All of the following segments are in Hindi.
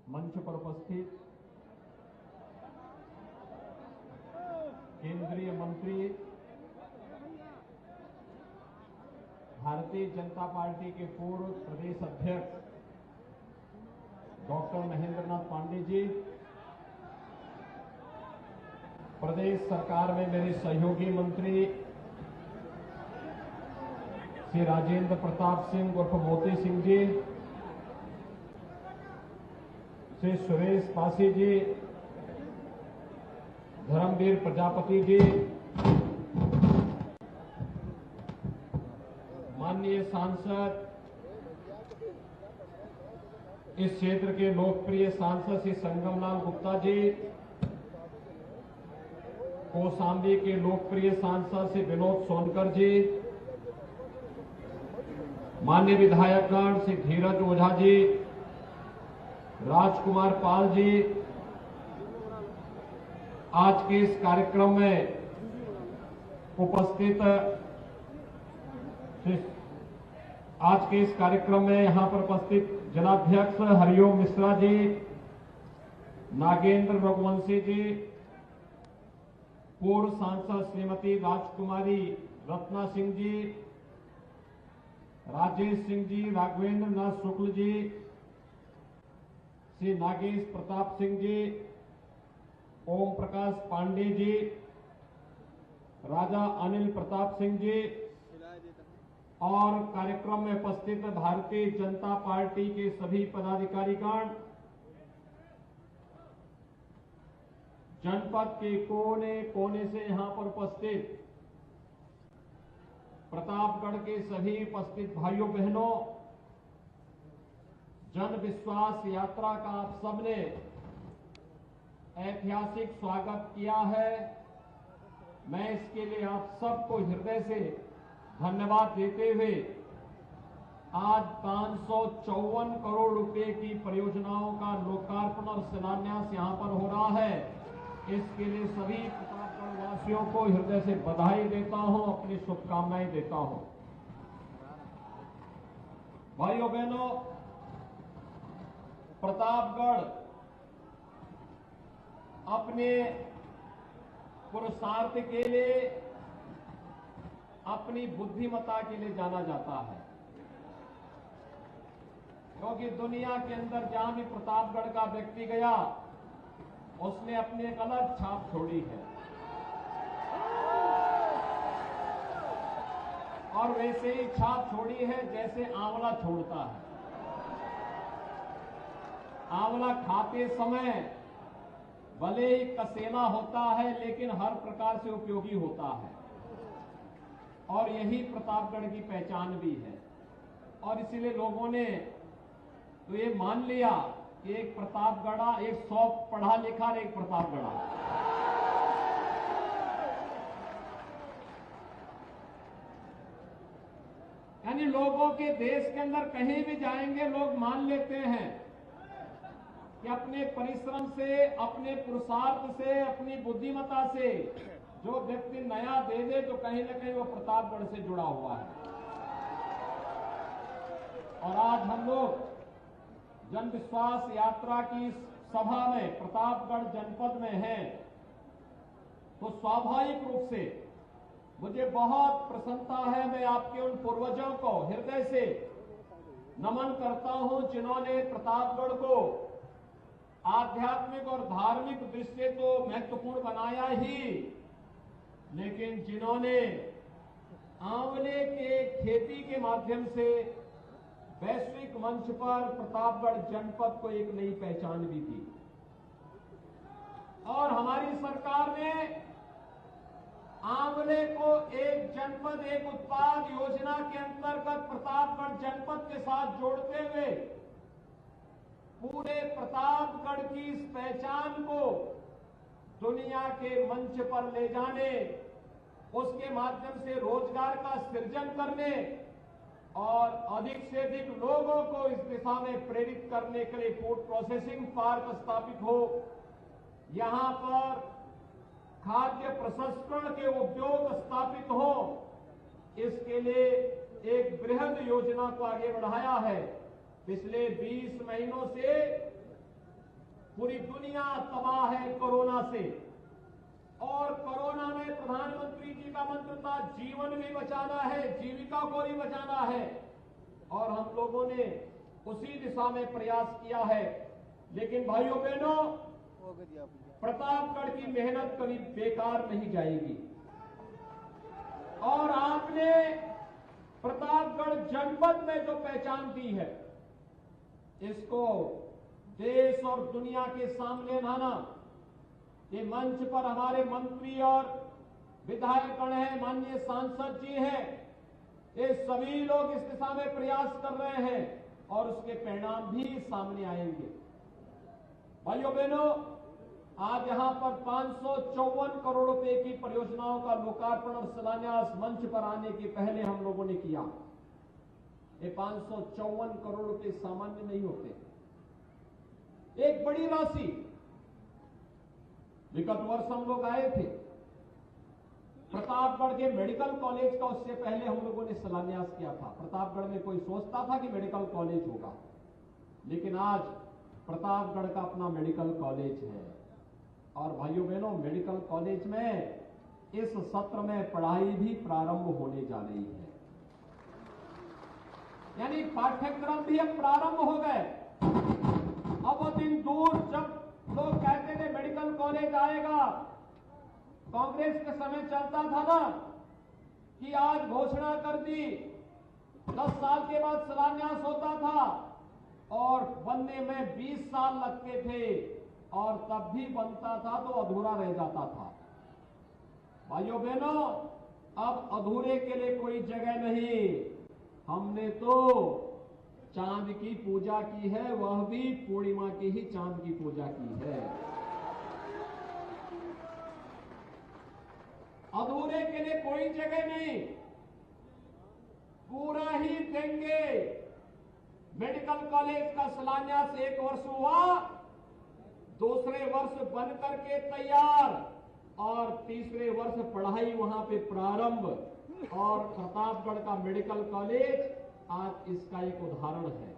मंच पर उपस्थित केंद्रीय मंत्री, भारतीय जनता पार्टी के पूर्व प्रदेश अध्यक्ष डॉक्टर महेंद्र नाथ पांडे जी, प्रदेश सरकार में मेरे सहयोगी मंत्री श्री राजेंद्र प्रताप सिंह उर्फ मोती सिंह जी, श्री सुरेश पासी जी, धर्मवीर प्रजापति जी, माननीय सांसद, इस क्षेत्र के लोकप्रिय सांसद श्री संगमलाल गुप्ता जी, कौशाम्बी के लोकप्रिय सांसद श्री विनोद सोनकर जी, माननीय विधायकगण श्री धीरज ओझा जी, राजकुमार पाल जी, आज के इस कार्यक्रम में उपस्थित यहां पर उपस्थित जिलाध्यक्ष हरिओम मिश्रा जी, नागेंद्र रघुवंशी जी, पूर्व सांसद श्रीमती राजकुमारी रत्ना सिंह जी, राजेश सिंह जी, राघवेंद्र नाथ शुक्ल जी, श्री नागेश प्रताप सिंह जी, ओम प्रकाश पांडे जी, राजा अनिल प्रताप सिंह जी और कार्यक्रम में उपस्थित भारतीय जनता पार्टी के सभी पदाधिकारीगण, जनपद के कोने कोने से यहां पर उपस्थित प्रतापगढ़ के सभी उपस्थित भाइयों बहनों, जन विश्वास यात्रा का आप सबने ऐतिहासिक स्वागत किया है। मैं इसके लिए आप सबको हृदय से धन्यवाद देते हुए आज 554 करोड़ रुपए की परियोजनाओं का लोकार्पण और शिलान्यास यहां पर हो रहा है। इसके लिए सभी प्रतापगढ़ वासियों को हृदय से बधाई देता हूं, अपनी शुभकामनाएं देता हूं। भाइयों बहनों, प्रतापगढ़ अपने पुरुषार्थ के लिए, अपनी बुद्धिमत्ता के लिए जाना जाता है, क्योंकि दुनिया के अंदर जहां भी प्रतापगढ़ का व्यक्ति गया उसने अपनी एक अलग छाप छोड़ी है। और वैसे ही छाप छोड़ी है जैसे आंवला छोड़ता है। आंवला खाते समय भले ही कसेला होता है लेकिन हर प्रकार से उपयोगी होता है, और यही प्रतापगढ़ की पहचान भी है। और इसीलिए लोगों ने तो ये मान लिया कि एक प्रतापगढ़ा, एक 100 पढ़ा लिखा और एक प्रतापगढ़ा। यानी लोगों के देश के अंदर कहीं भी जाएंगे लोग मान लेते हैं कि अपने परिश्रम से, अपने पुरुषार्थ से, अपनी बुद्धिमत्ता से जो व्यक्ति नया दे दे तो कहीं न कहीं वो प्रतापगढ़ से जुड़ा हुआ है। और आज हम लोग जन विश्वास यात्रा की सभा में प्रतापगढ़ जनपद में हैं, तो स्वाभाविक रूप से मुझे बहुत प्रसन्नता है। मैं आपके उन पूर्वजों को हृदय से नमन करता हूं जिन्होंने प्रतापगढ़ को आध्यात्मिक और धार्मिक दृष्टि से तो महत्वपूर्ण बनाया ही, लेकिन जिन्होंने आंवले के खेती के माध्यम से वैश्विक मंच पर प्रतापगढ़ जनपद को एक नई पहचान भी दी। और हमारी सरकार ने आंवले को एक जनपद एक उत्पाद योजना के अंतर्गत प्रतापगढ़ जनपद के साथ जोड़ते हुए पूरे प्रतापगढ़ की इस पहचान को दुनिया के मंच पर ले जाने, उसके माध्यम से रोजगार का सृजन करने और अधिक से अधिक लोगों को इस दिशा में प्रेरित करने के लिए फूड प्रोसेसिंग पार्क स्थापित हो, यहां पर खाद्य प्रसंस्करण के उद्योग स्थापित हो, इसके लिए एक बृहद योजना को आगे बढ़ाया है। पिछले 20 महीनों से पूरी दुनिया तबाह है कोरोना से, और कोरोना में प्रधानमंत्री जी का मंत्र था जीवन भी बचाना है, जीविका को भी बचाना है, और हम लोगों ने उसी दिशा में प्रयास किया है। लेकिन भाइयों बहनों, प्रतापगढ़ की मेहनत कभी बेकार नहीं जाएगी, और आपने प्रतापगढ़ जनपद में जो पहचान दी है, इसको देश और दुनिया के सामने लाना। ये मंच पर हमारे मंत्री और विधायकगण हैं, माननीय सांसद जी हैं, ये सभी लोग इस दिशा में प्रयास कर रहे हैं और उसके परिणाम भी सामने आएंगे। भाइयों बहनों, आज यहां पर 554 करोड़ रुपए की परियोजनाओं का लोकार्पण और शिलान्यास मंच पर आने के पहले हम लोगों ने किया। ये 554 करोड़ रुपए सामान्य नहीं होते, एक बड़ी राशि। विगत वर्ष हम लोग आए थे, प्रतापगढ़ के मेडिकल कॉलेज का उससे पहले हम लोगों ने शिलान्यास किया था। प्रतापगढ़ में कोई सोचता था कि मेडिकल कॉलेज होगा, लेकिन आज प्रतापगढ़ का अपना मेडिकल कॉलेज है। और भाइयों बहनों, मेडिकल कॉलेज में इस सत्र में पढ़ाई भी प्रारंभ होने जा रही है, यानी पाठ्यक्रम भी अब प्रारंभ हो गए। अब वो दिन दूर जब लोग कहते थे मेडिकल कॉलेज आएगा, कांग्रेस के समय चलता था ना कि आज घोषणा कर दी, 10 साल के बाद शिलान्यास होता था और बनने में 20 साल लगते थे, और तब भी बनता था तो अधूरा रह जाता था। भाइयों बहनों, अब अधूरे के लिए कोई जगह नहीं। हमने तो चांद की पूजा की है, वह भी पूर्णिमा की ही चांद की पूजा की है। अधूरे के लिए कोई जगह नहीं, पूरा ही देंगे। मेडिकल कॉलेज का शिलान्यास 1 वर्ष हुआ, दूसरे वर्ष बन करके तैयार, और तीसरे वर्ष पढ़ाई वहां पे प्रारंभ। और प्रतापगढ़ का मेडिकल कॉलेज आज इसका एक उदाहरण है।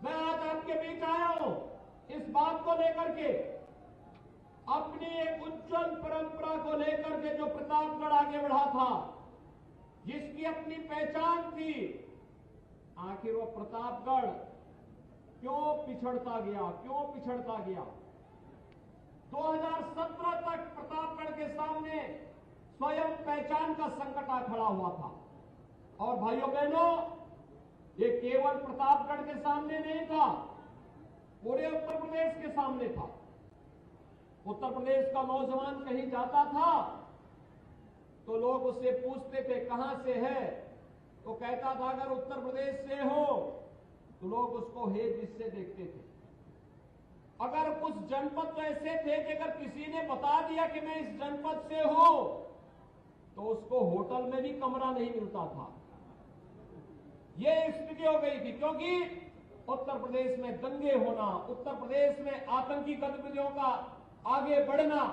मैं आज आपके बीच आया हूं इस बात को लेकर के, अपनी एक उज्जवल परंपरा को लेकर के, जो प्रतापगढ़ आगे बढ़ा था, जिसकी अपनी पहचान थी। आखिर वो प्रतापगढ़ क्यों पिछड़ता गया, क्यों पिछड़ता गया? 2017 तक प्रतापगढ़ के सामने स्वयं पहचान का संकट आ खड़ा हुआ था। और भाइयों बहनों, ये केवल प्रतापगढ़ के सामने नहीं था, पूरे उत्तर प्रदेश के सामने था। उत्तर प्रदेश का नौजवान कहीं जाता था तो लोग उससे पूछते थे कहां से है, तो कहता था अगर उत्तर प्रदेश से हो, तो लोग उसको हे जिससे देखते थे। अगर कुछ जनपद तो ऐसे थे कि अगर किसी ने बता दिया कि मैं इस जनपद से हूं, तो उसको होटल में भी कमरा नहीं मिलता था। यह स्थिति हो गई थी, क्योंकि उत्तर प्रदेश में दंगे होना, उत्तर प्रदेश में आतंकी गतिविधियों का आगे बढ़ना,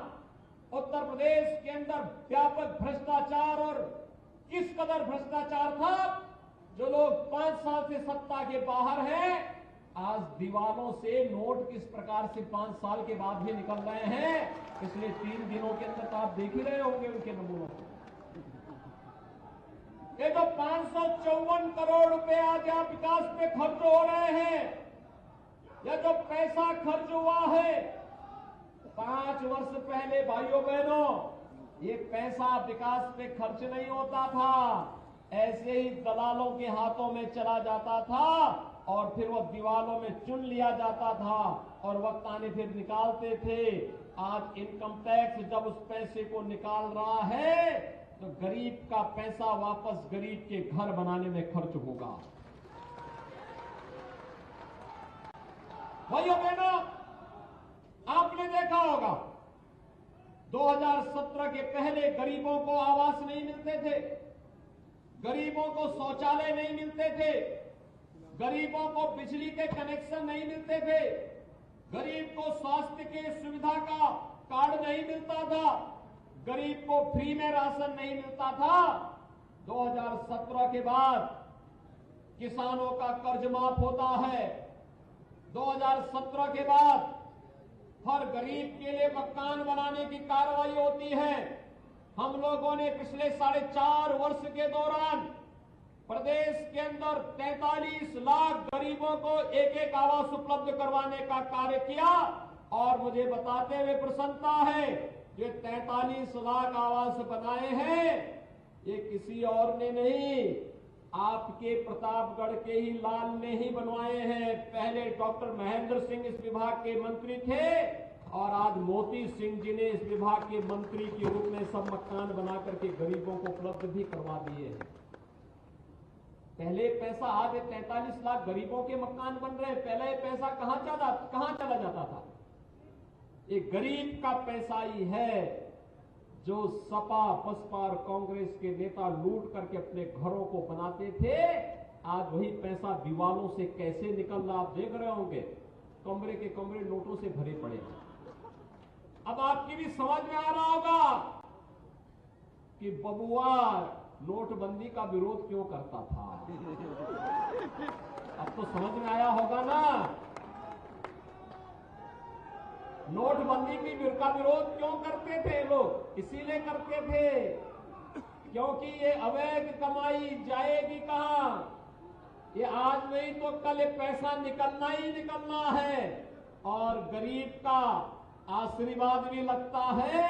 उत्तर प्रदेश के अंदर व्यापक भ्रष्टाचार, और किस कदर भ्रष्टाचार था, जो लोग 5 साल से सत्ता के बाहर हैं, आज दीवारों से नोट किस प्रकार से 5 साल के बाद भी निकल रहे हैं। पिछले 3 दिनों के अंदर तो आप देख ही रहे होंगे उनके नमूनों को। ये जो 554 करोड़ रुपए आज यहाँ विकास पे खर्च हो रहे हैं, यह जो पैसा खर्च हुआ है 5 वर्ष पहले, भाइयों बहनों, ये पैसा विकास पे खर्च नहीं होता था, ऐसे ही दलालों के हाथों में चला जाता था, और फिर वो दीवालों में चुन लिया जाता था, और वक्त आने फिर निकालते थे। आज इनकम टैक्स जब उस पैसे को निकाल रहा है, तो गरीब का पैसा वापस गरीब के घर बनाने में खर्च होगा। भाइयों बहनों, आपने देखा होगा 2017 के पहले गरीबों को आवास नहीं मिलते थे, गरीबों को शौचालय नहीं मिलते थे, गरीबों को बिजली के कनेक्शन नहीं मिलते थे, गरीब को स्वास्थ्य की सुविधा का कार्ड नहीं मिलता था, गरीब को फ्री में राशन नहीं मिलता था। 2017 के बाद किसानों का कर्ज माफ होता है, 2017 के बाद हर गरीब के लिए मकान बनाने की कार्रवाई होती है। हम लोगों ने पिछले 4.5 वर्ष के दौरान प्रदेश के अंदर 43 लाख गरीबों को एक एक आवास उपलब्ध करवाने का कार्य किया और मुझे बताते हुए प्रसन्नता है, ये 43 लाख आवास बनाए हैं ये किसी और ने नहीं, आपके प्रतापगढ़ के ही लाल ने ही बनवाए हैं। पहले डॉक्टर महेंद्र सिंह इस विभाग के मंत्री थे और आज मोती सिंह जी ने इस विभाग के मंत्री के रूप में सब मकान बना करके गरीबों को उपलब्ध भी करवा दिए हैं। पहले पैसा, आज 43 लाख गरीबों के मकान बन रहे हैं, पहले पैसा कहां चला जाता था? ये गरीब का पैसा ही है जो सपा बसपा और कांग्रेस के नेता लूट करके अपने घरों को बनाते थे। आज वही पैसा दीवालों से कैसे निकल रहा आप देख रहे होंगे, कमरे के कमरे नोटों से भरे पड़े हैं। अब आपकी भी समझ में आ रहा होगा कि बबुआ नोटबंदी का विरोध क्यों करता था। अब तो समझ में आया होगा ना, नोटबंदी की का विरोध क्यों करते थे लोग? इसीलिए करते थे क्योंकि ये अवैध कमाई जाएगी कहां? ये आज नहीं तो कल ये पैसा निकलना ही निकलना है और गरीब का आशीर्वाद भी लगता है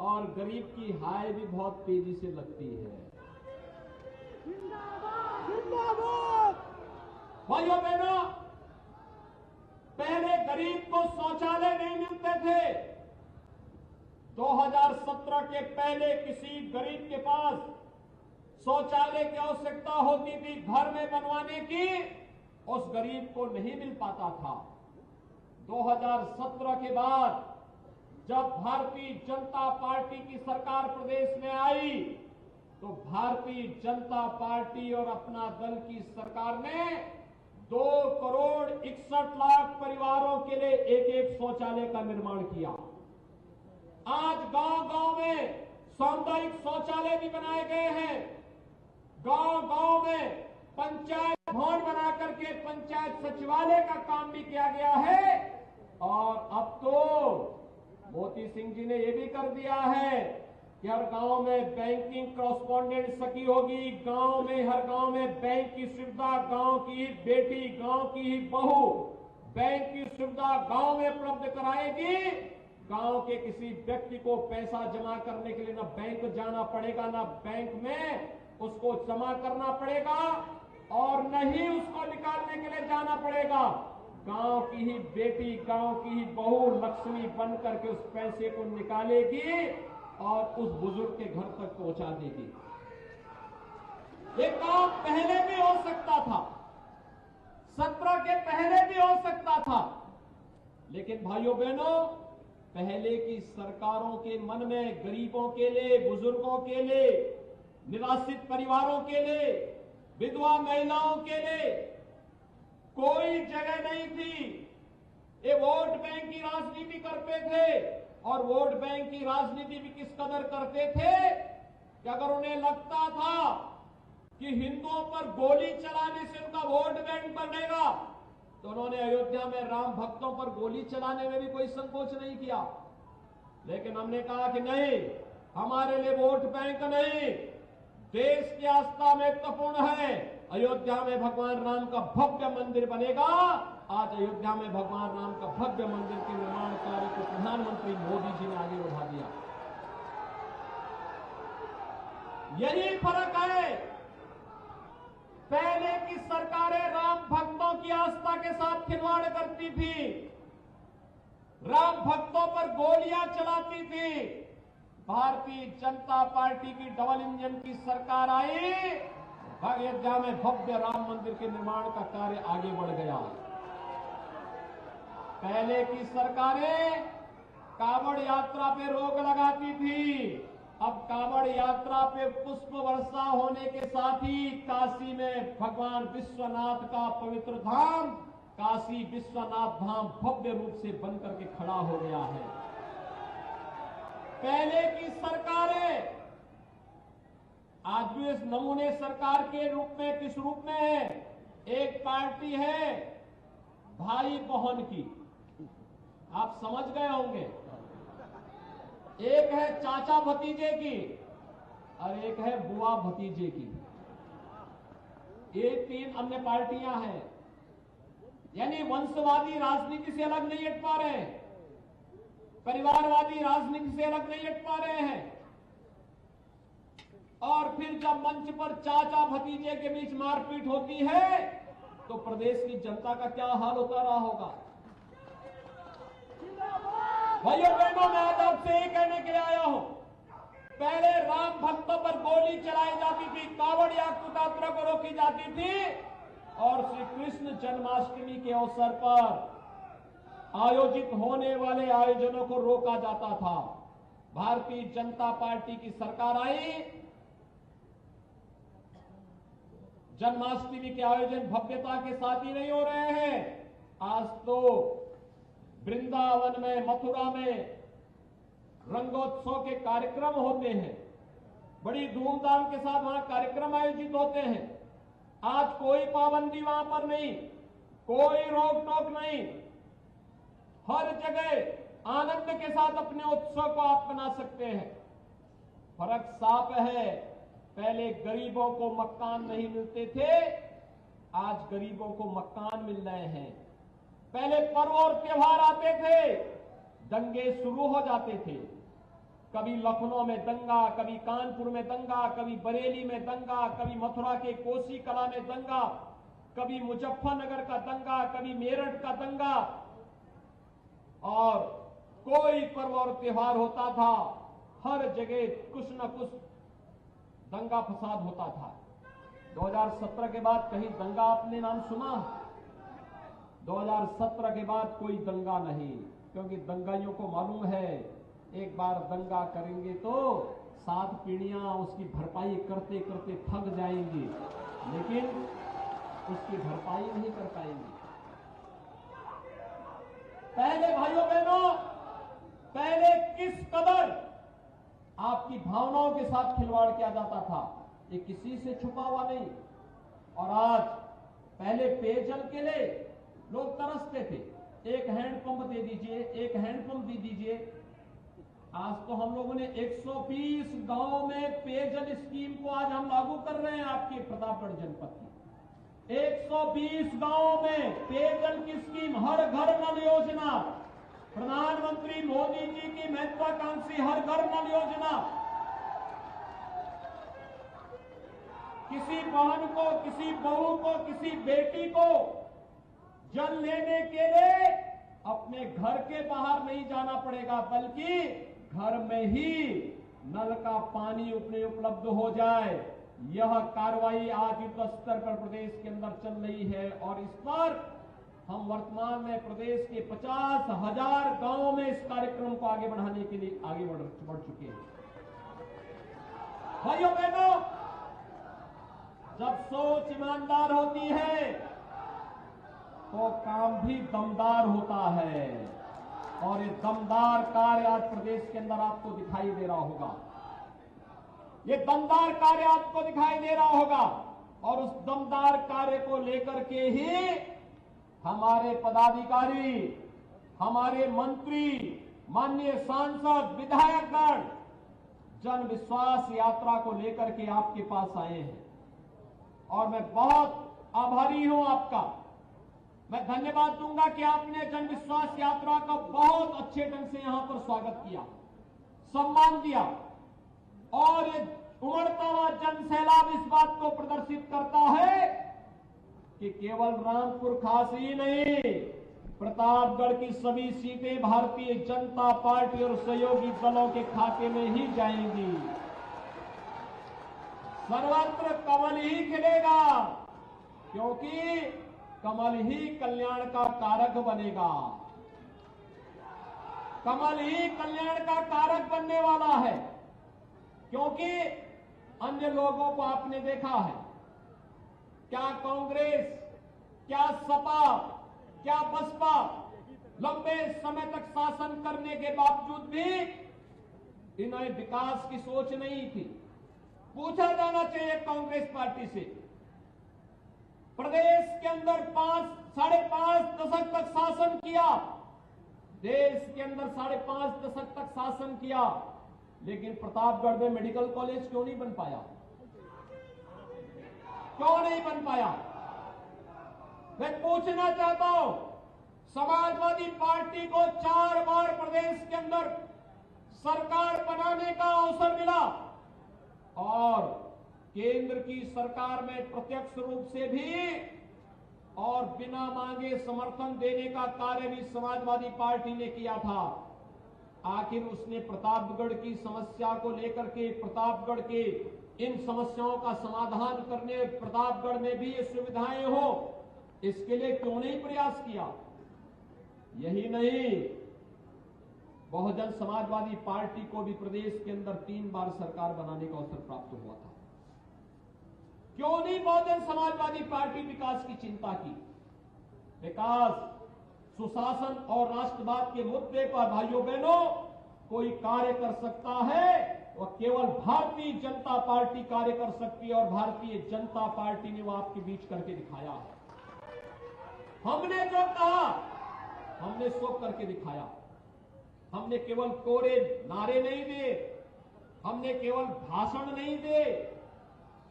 और गरीब की हाय भी बहुत तेजी से लगती है। भाइयों बहनों, पहले गरीब को शौचालय नहीं मिलते थे। 2017 के पहले किसी गरीब के पास शौचालय की आवश्यकता होती थी घर में बनवाने की, उस गरीब को नहीं मिल पाता था। 2017 के बाद जब भारतीय जनता पार्टी की सरकार प्रदेश में आई तो भारतीय जनता पार्टी और अपना दल की सरकार ने 2 करोड़ 61 लाख परिवारों के लिए एक शौचालय का निर्माण किया। आज गांव-गांव में सामुदायिक शौचालय भी बनाए गए हैं। गांव-गांव में पंचायत भवन बना करके पंचायत सचिवालय का काम भी किया गया है और अब तो मोती सिंह जी ने यह भी कर दिया है कि हर गांव में बैंकिंग कॉरेस्पॉन्डेंट सखी होगी, गांव में हर गांव में बैंक की सुविधा, गांव की ही बेटी, गांव की ही बहू बैंक की सुविधा गांव में उपलब्ध कराएगी। गांव के किसी व्यक्ति को पैसा जमा करने के लिए न बैंक जाना पड़ेगा, न बैंक में उसको जमा करना पड़ेगा और न ही उसको निकालने के लिए जाना पड़ेगा। गांव की ही बेटी, गांव की ही बहू लक्ष्मी बन करके उस पैसे को निकालेगी और उस बुजुर्ग के घर तक पहुंचा देगी। ये काम पहले भी हो सकता था, 17 के पहले भी हो सकता था, लेकिन भाइयों बहनों, पहले की सरकारों के मन में गरीबों के लिए, बुजुर्गों के लिए, निराश्रित परिवारों के लिए, विधवा महिलाओं के लिए कोई जगह नहीं थी। ये वोट बैंक की राजनीति करते थे और वोट बैंक की राजनीति भी किस कदर करते थे कि अगर उन्हें लगता था कि हिंदुओं पर गोली चलाने से उनका वोट बैंक बढ़ेगा तो उन्होंने अयोध्या में राम भक्तों पर गोली चलाने में भी कोई संकोच नहीं किया। लेकिन हमने कहा कि नहीं, हमारे लिए वोट बैंक नहीं, देश की आस्था महत्वपूर्ण है। अयोध्या में भगवान राम का भव्य मंदिर बनेगा। आज अयोध्या में भगवान राम का भव्य मंदिर के निर्माण कार्य को प्रधानमंत्री मोदी जी ने आगे बढ़ा दिया। यही फर्क है। पहले की सरकारें राम भक्तों की आस्था के साथ खिलवाड़ करती थी, राम भक्तों पर गोलियां चलाती थी। भारतीय जनता पार्टी की डबल इंजन की सरकार आई, अयोध्या में भव्य राम मंदिर के निर्माण का कार्य आगे बढ़ गया। पहले की सरकारें कांवड़ यात्रा पे रोक लगाती थी, अब कांवड़ यात्रा पे पुष्प वर्षा होने के साथ ही काशी में भगवान विश्वनाथ का पवित्र धाम, काशी विश्वनाथ धाम भव्य रूप से बनकर के खड़ा हो गया है। पहले की सरकारें आज भी इस नमूने सरकार के रूप में किस रूप में है? एक पार्टी है भाई बहन की, आप समझ गए होंगे, एक है चाचा भतीजे की और एक है बुआ भतीजे की। ये 3 अन्य पार्टियां हैं, यानी वंशवादी राजनीति से अलग नहीं हट पा रहे हैं, परिवारवादी राजनीति से अलग नहीं हट पा रहे हैं। और फिर जब मंच पर चाचा भतीजे के बीच मारपीट होती है तो प्रदेश की जनता का क्या हाल होता रहा होगा। भाइयों बहनों, मैं आज आपसे ये कहने के लिए आया हूं, पहले राम भक्तों पर गोली चलाई जाती थी, कावड़ यात्रा को रोकी जाती थी और श्री कृष्ण जन्माष्टमी के अवसर पर आयोजित होने वाले आयोजनों को रोका जाता था। भारतीय जनता पार्टी की सरकार आई, जन्माष्टमी के आयोजन भव्यता के साथ ही नहीं हो रहे हैं, आज तो वृंदावन में, मथुरा में रंगोत्सव के कार्यक्रम होते हैं, बड़ी धूमधाम के साथ वहां कार्यक्रम आयोजित होते हैं। आज कोई पाबंदी वहां पर नहीं, कोई रोक टोक नहीं, हर जगह आनंद के साथ अपने उत्सव को आप मना सकते हैं। फर्क साफ है, पहले गरीबों को मकान नहीं मिलते थे, आज गरीबों को मकान मिल रहे हैं। पहले पर्व और त्योहार आते थे, दंगे शुरू हो जाते थे, कभी लखनऊ में दंगा, कभी कानपुर में दंगा, कभी बरेली में दंगा, कभी मथुरा के कोसी कला में दंगा, कभी मुजफ्फरनगर का दंगा, कभी मेरठ का दंगा, और कोई पर्व और त्योहार होता था, हर जगह कुछ न कुछ दंगा फसाद होता था। 2017 के बाद कहीं दंगा आपने नाम सुना? 2017 के बाद कोई दंगा नहीं, क्योंकि दंगाइयों को मालूम है एक बार दंगा करेंगे तो 7 पीढ़ियां उसकी भरपाई करते करते थक जाएंगी, लेकिन उसकी भरपाई नहीं कर पाएंगे। पहले भाइयों बहनों, पहले किस कदर आपकी भावनाओं के साथ खिलवाड़ किया जाता था, ये किसी से छुपा हुआ नहीं। और आज, पहले पेयजल के लिए लोग तरसते थे, एक हैंडपंप दे दीजिए, एक हैंडपंप दे दीजिए। आज तो हम लोगों ने 120 गांव में पेयजल स्कीम को आज हम लागू कर रहे हैं, आपके प्रतापगढ़ जनपद की 120 गांवों में पेयजल की स्कीम, हर घर नल योजना, प्रधानमंत्री मोदी जी की महत्वाकांक्षी हर घर नल योजना। किसी बहन को, किसी बहू को, किसी बेटी को जल लेने के लिए अपने घर के बाहर नहीं जाना पड़ेगा, बल्कि घर में ही नल का पानी अपने उपलब्ध हो जाए। यह कार्रवाई आज युद्ध स्तर पर प्रदेश के अंदर चल रही है और इस पर हम वर्तमान में प्रदेश के 50,000 गांवों में इस कार्यक्रम को आगे बढ़ाने के लिए आगे बढ़ चुके हैं। भाइयों बहनों, जब सोच ईमानदार होती है तो काम भी दमदार होता है, और ये दमदार कार्य आज प्रदेश के अंदर आपको दिखाई दे रहा होगा। ये दमदार कार्य आपको दिखाई दे रहा होगा, और उस दमदार कार्य को लेकर के ही हमारे पदाधिकारी, हमारे मंत्री, माननीय सांसद, विधायकगण जन विश्वास यात्रा को लेकर के आपके पास आए हैं, और मैं बहुत आभारी हूं आपका। मैं धन्यवाद दूंगा कि आपने जन विश्वास यात्रा का बहुत अच्छे ढंग से यहां पर स्वागत किया, सम्मान दिया, और ये उमड़ता हुआ जन सैलाब इस बात को प्रदर्शित करता है कि केवल रामपुर खास ही नहीं, प्रतापगढ़ की सभी सीटें भारतीय जनता पार्टी और सहयोगी दलों के खाते में ही जाएंगी। सर्वत्र कमल ही खिलेगा, क्योंकि कमल ही कल्याण का कारक बनेगा। कमल ही कल्याण का कारक बनने वाला है, क्योंकि अन्य लोगों को आपने देखा है, क्या कांग्रेस, क्या सपा, क्या बसपा लंबे समय तक शासन करने के बावजूद भी इन्हें विकास की सोच नहीं थी। पूछा जाना चाहिए कांग्रेस पार्टी से प्रदेश के अंदर 5.5 दशक तक शासन किया, देश के अंदर 5.5 दशक तक शासन किया, लेकिन प्रतापगढ़ में मेडिकल कॉलेज क्यों नहीं बन पाया? क्यों नहीं बन पाया? मैं पूछना चाहता हूं, समाजवादी पार्टी को 4 बार प्रदेश के अंदर सरकार बनाने का अवसर मिला और केंद्र की सरकार में प्रत्यक्ष रूप से भी और बिना मांगे समर्थन देने का कार्य भी समाजवादी पार्टी ने किया था। आखिर उसने प्रतापगढ़ की समस्या को लेकर के, प्रतापगढ़ के इन समस्याओं का समाधान करने, प्रतापगढ़ में भी ये सुविधाएं हो, इसके लिए क्यों नहीं प्रयास किया? यही नहीं, बहुजन समाजवादी पार्टी को भी प्रदेश के अंदर 3 बार सरकार बनाने का अवसर प्राप्त हुआ था। क्यों नहीं बहुजन समाजवादी पार्टी विकास की चिंता की? विकास, सुशासन और राष्ट्रवाद के मुद्दे पर भाइयों बहनों कोई कार्य कर सकता है, वह केवल भारतीय जनता पार्टी कार्य कर सकती है और भारतीय जनता पार्टी ने वह आपके बीच करके दिखाया है। हमने जो कहा हमने सो करके दिखाया। हमने केवल कोरे नारे नहीं दिए, हमने केवल भाषण नहीं दिए,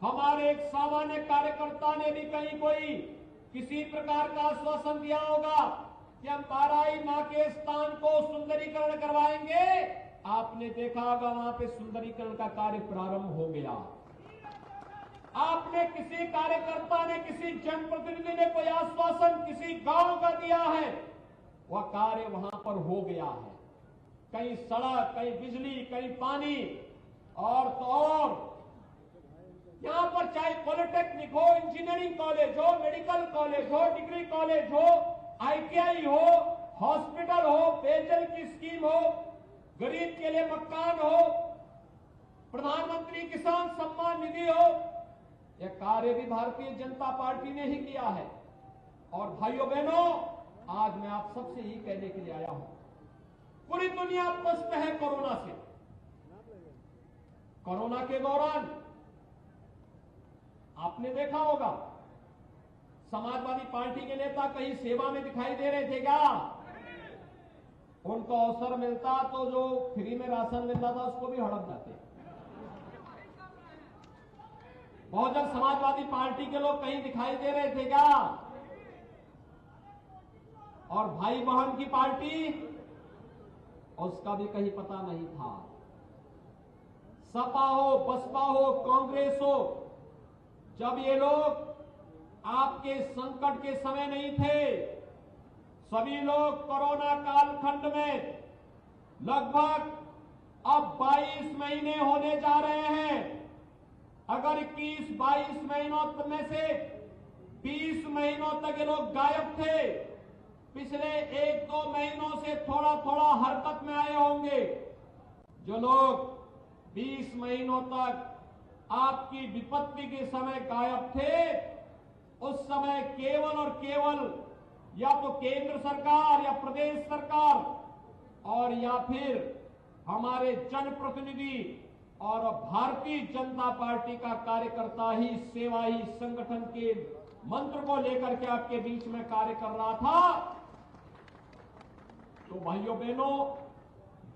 हमारे एक सामान्य कार्यकर्ता ने भी कहीं कोई किसी प्रकार का आश्वासन दिया होगा कि हम बाराई मां के स्थान को सुंदरीकरण करवाएंगे। आपने देखा होगा वहां पे सुंदरीकरण का कार्य प्रारंभ हो गया। आपने किसी कार्यकर्ता ने, किसी जनप्रतिनिधि ने कोई आश्वासन किसी गांव का दिया है, वह कार्य वहां पर हो गया है। कहीं सड़क, कहीं बिजली, कहीं पानी और तो और यहां पर चाहे पॉलिटेक्निक हो, इंजीनियरिंग कॉलेज हो, मेडिकल कॉलेज हो, डिग्री कॉलेज हो, आईटीआई हो, हॉस्पिटल हो, पेयजल की स्कीम हो, गरीब के लिए मकान हो, प्रधानमंत्री किसान सम्मान निधि हो, यह कार्य भी भारतीय जनता पार्टी ने ही किया है। और भाइयों बहनों, आज मैं आप सबसे यही कहने के लिए आया हूं, पूरी दुनिया त्रस्त है कोरोना से। कोरोना के दौरान आपने देखा होगा समाजवादी पार्टी के नेता कहीं सेवा में दिखाई दे रहे थे क्या? उनको अवसर मिलता तो जो फ्री में राशन मिलता था उसको भी हड़प जाते। बहुजन समाजवादी पार्टी के लोग कहीं दिखाई दे रहे थे क्या? और भाई बहन की पार्टी, उसका भी कहीं पता नहीं था। सपा हो, बसपा हो, कांग्रेस हो, जब ये लोग आपके संकट के समय नहीं थे, सभी लोग कोरोना कालखंड में लगभग अब 22 महीने होने जा रहे हैं। अगर 21-22 महीनों में से 20 महीनों तक ये लोग गायब थे, पिछले 1-2 महीनों से थोड़ा थोड़ा हरकत में आए होंगे। जो लोग 20 महीनों तक आपकी विपत्ति के समय गायब थे, उस समय केवल और केवल या तो केंद्र सरकार या प्रदेश सरकार और या फिर हमारे जनप्रतिनिधि और भारतीय जनता पार्टी का कार्यकर्ता ही सेवा ही संगठन के मंत्र को लेकर के आपके बीच में कार्य कर रहा था। तो भाइयों बहनों,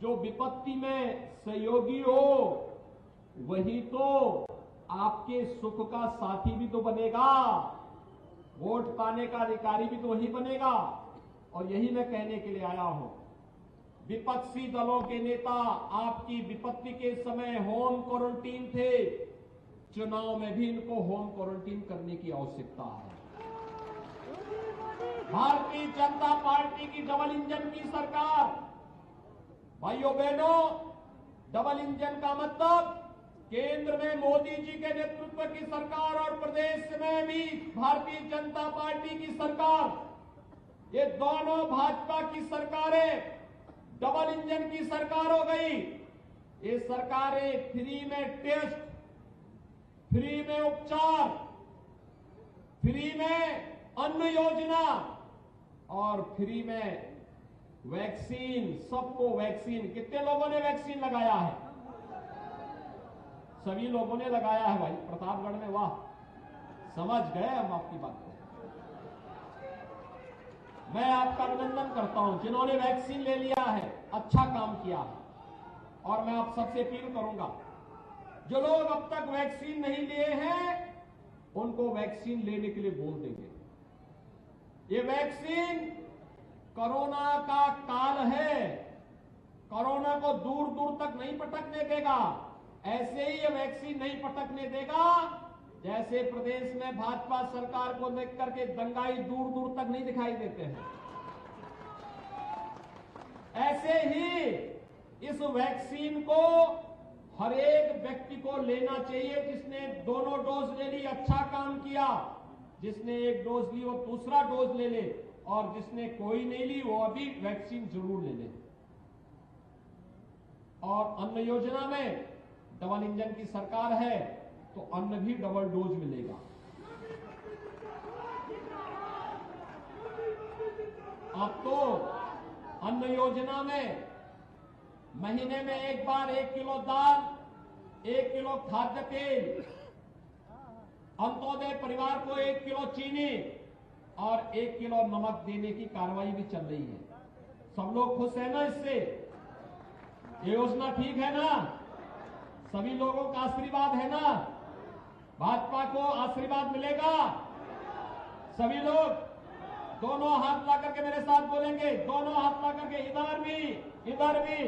जो विपत्ति में सहयोगी हो वही तो आपके सुख का साथी भी तो बनेगा, वोट पाने का अधिकारी भी तो वही बनेगा। और यही मैं कहने के लिए आया हूं, विपक्षी दलों के नेता आपकी विपत्ति के समय होम क्वारंटीन थे, चुनाव में भी इनको होम क्वारंटीन करने की आवश्यकता है। भारतीय जनता पार्टी की डबल इंजन की सरकार, भाइयों बहनों, डबल इंजन का मतलब केंद्र में मोदी जी के नेतृत्व की सरकार और प्रदेश में भी भारतीय जनता पार्टी की सरकार, ये दोनों भाजपा की सरकारें डबल इंजन की सरकार हो गई। ये सरकारें फ्री में टेस्ट, फ्री में उपचार, फ्री में अन्न योजना और फ्री में वैक्सीन, सबको वैक्सीन। कितने लोगों ने वैक्सीन लगाया है? सभी लोगों ने लगाया है भाई, प्रतापगढ़ में वाह, समझ गए हम आपकी बात को। मैं आपका अभिनंदन करता हूं जिन्होंने वैक्सीन ले लिया है, अच्छा काम किया है। और मैं आप सबसे अपील करूंगा, जो लोग अब तक वैक्सीन नहीं लिए हैं उनको वैक्सीन लेने के लिए बोल देंगे। ये वैक्सीन कोरोना का काल है, कोरोना को दूर दूर तक नहीं पटकने देगा। ऐसे ही ये वैक्सीन नहीं पटकने देगा जैसे प्रदेश में भाजपा सरकार को देख करके दंगाई दूर दूर तक नहीं दिखाई देते हैं। ऐसे ही इस वैक्सीन को हर एक व्यक्ति को लेना चाहिए। जिसने दोनों डोज ले ली, अच्छा काम किया। जिसने एक डोज ली वो दूसरा डोज ले ले, और जिसने कोई नहीं ली वो अभी वैक्सीन जरूर ले ले। और अन्न योजना में डबल इंजन की सरकार है तो अन्न भी डबल डोज मिलेगा। अब तो अन्न योजना में महीने में एक बार 1 किलो दाल, 1 किलो खाद्य तेल, अंत्योदय परिवार को 1 किलो चीनी और 1 किलो नमक देने की कार्रवाई भी चल रही है। सब लोग खुश है ना इससे? ये योजना ठीक है ना? सभी लोगों का आशीर्वाद है ना? भाजपा को आशीर्वाद मिलेगा? सभी लोग दोनों हाथ ला करके मेरे साथ बोलेंगे, दोनों हाथ ला करके, इधर भी,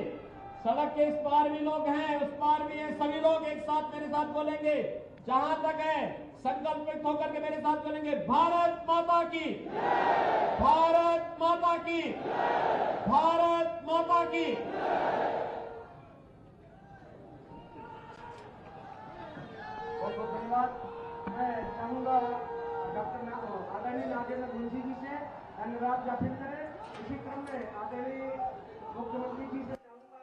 सड़क के इस पार भी लोग हैं, उस पार भी हैं, सभी लोग एक साथ मेरे साथ बोलेंगे। जहां तक है संकल्पित होकर के मेरे साथ बोलेंगे, भारत माता की, भारत माता की, भारत माता की। बहुत बहुत धन्यवाद। मैं चाहूंगा डॉक्टर आदरणीय नागेंद्र मुंशी जी से धन्यवाद ज्ञापित करें। इसी क्रम में आदरणीय मुख्यमंत्री जी से चाहूंगा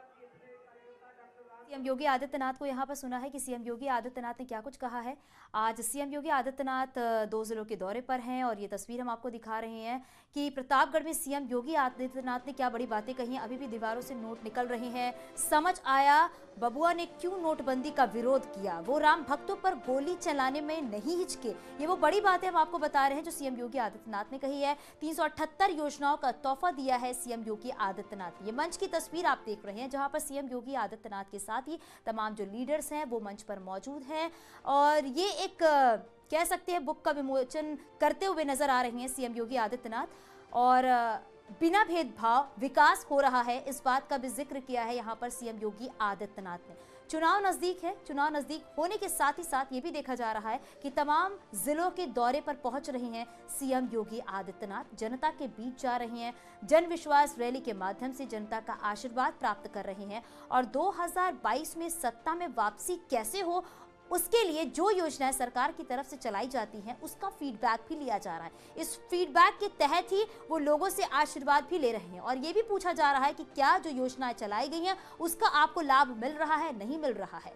कि सीएम योगी आदित्यनाथ को यहाँ पर सुना है कि सीएम योगी आदित्यनाथ ने क्या कुछ कहा है। आज सीएम योगी आदित्यनाथ 2 जिलों के दौरे पर हैं और ये तस्वीर हम आपको दिखा रहे हैं कि प्रतापगढ़ में सीएम योगी आदित्यनाथ ने क्या बड़ी बातें कही। अभी भी दीवारों से नोट निकल रहे हैं। समझ आया बबुआ ने क्यों नोटबंदी का विरोध किया, वो राम भक्तों पर गोली चलाने में नहीं हिचके। ये वो बड़ी बातें हम आपको बता रहे हैं जो सीएम योगी आदित्यनाथ ने कही है। 378 योजनाओं का तोहफा दिया है सीएम योगी आदित्यनाथ। ये मंच की तस्वीर आप देख रहे हैं जहां पर सीएम योगी आदित्यनाथ के साथ ही तमाम जो लीडर्स हैं वो मंच पर मौजूद हैं और ये एक कह सकते हैं बुक का विमोचन करते हुए नजर आ रहे हैं सीएम योगी आदित्यनाथ। और बिना भेदभाव विकास हो रहा है, इस बात का भी जिक्र किया है यहाँ पर सीएम योगी आदित्यनाथ ने। चुनाव नजदीक है, चुनाव नजदीक होने के साथ ही साथ ये भी देखा जा रहा है कि तमाम जिलों के दौरे पर पहुंच रहे हैं सीएम योगी आदित्यनाथ। जनता के बीच जा रहे हैं, जन विश्वास रैली के माध्यम से जनता का आशीर्वाद प्राप्त कर रहे हैं और 2022 में सत्ता में वापसी कैसे हो उसके लिए जो योजनाएं सरकार की तरफ से चलाई जाती हैं उसका फीडबैक भी लिया जा रहा है। इस फीडबैक के तहत ही वो लोगों से आशीर्वाद भी ले रहे हैं और ये भी पूछा जा रहा है कि क्या जो योजनाएं चलाई गई हैं उसका आपको लाभ मिल रहा है, नहीं मिल रहा है।